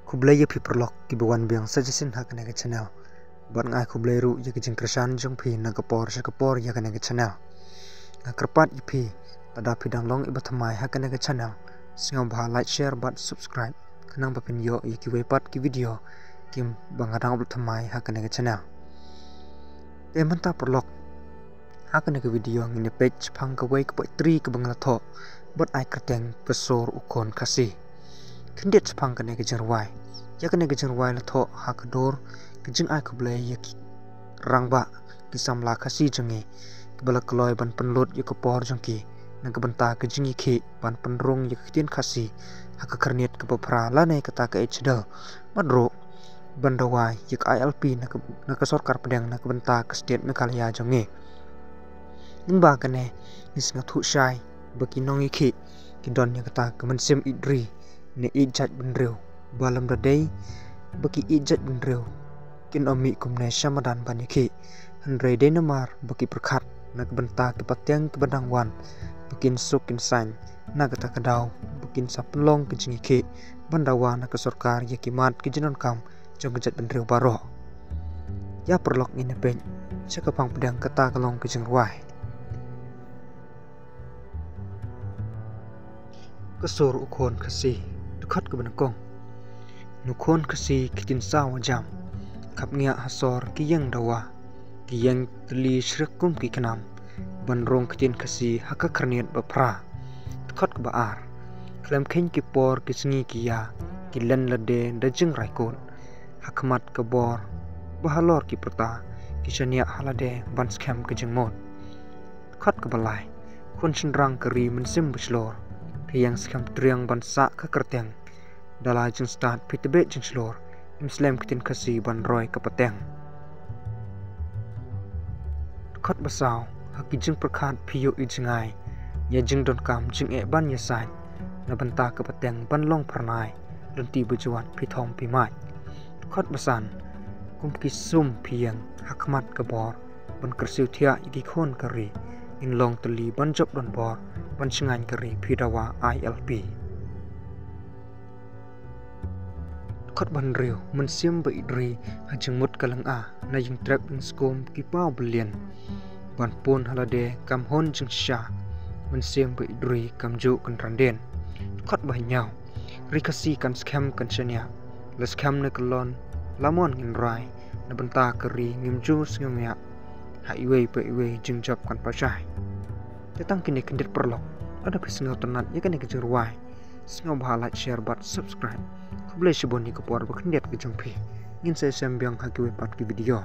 Kublai yapi perlok kibuan biang suggestion hak naga channel. Buat ngai kublai ru ya kijing kersan jong pi naga por syakapor ya naga channel. Kerpat yapi tada pidang long iba thamai hak naga channel. Singa bah like share but subscribe. Kenang papin yo ya ki wepat ki video kim bangadang upload thamai hak naga channel. Menta perlok hak naga video ngine page phang ka wei ka poi 3 ka bangla tho. Buat ai kerteng pesor ukon kasih. Kendet sepang kena kejerwai, ya kena kejerwai la tho hakador kejeng ai kublai ya rangba kisam la kasi jengi kebala keloi ban penlut ya kepor jengki nang kebenta kejengi ki ban penrung ya ketien kasi hak kerniat kepepra la nei kata ka echdal madro bandawai ya ILP nak sorkar pedang nak kebenta ke state Meghalaya jengi nimba kene isnga thu shai baki nongi ki kidon ya kata kemensim idri ne ijat benreu balam dadai baki ijat benreu kin omi kumne syamadan baniki hendrai denamar baki perkhat nak benta ke patyang ke badangwan bakin sukin san nak kata kadau bakin sapelong ke jingiki bandawa nak sorkar ya kimat ke jenon kam jong ijat benreu baro ya perlok ngine pen cakapang pedang kata kalong ke jengruai kesur ukon kasih dekat ke benangkong nukon kasi kitin sawa jam kap ngia hasor kiyang dawa kiyang teli syrekum ki kenam banrong kitin kasi haka kerniat bapra dekat ke baar klem ken ki por ki sengi kiya kilen lade dajeng raikon hakmat ke bor bahalor ki perta kisania halade ban scam ke jengmot dekat ke balai kun senrang keri mensim beslor kiyang scam triang bansa ke kerteng Dala jeng start pitebet jeng slor Imslam kitin kasi ban roy kapateng Dekat basau haki jeng perkat piyo ijengai Ya jeng don kam jeng ban yasai Nabenta kapateng ban long pernai Lenti bejuat pitong pimai Dekat basan Kumki sum piyang hakmat kebor Ban kersiu tiak iki kon kari In long teli ban job don bor Ban sengan kari pidawa ILP Kot ban riu mensim ba idri hajeng mut kalang a na yung trap ng skom kipaw belian ban pun halade kam hon jeng sya mensim ba idri kam ju kan randen kot ba nyaw rikasi kan scam kan syanya la scam na kalon lamon ngin rai na benta keri ngim ju ngimya ha iwe pa iwe jeng job kan pasai tetang kini kendet perlok ada pesengau tenat ya kan kejerwai sengau bah like share but subscribe Kublai siboni ke por berkendiat ke jengpi. Ingin saya sembiang haki wepat ke video.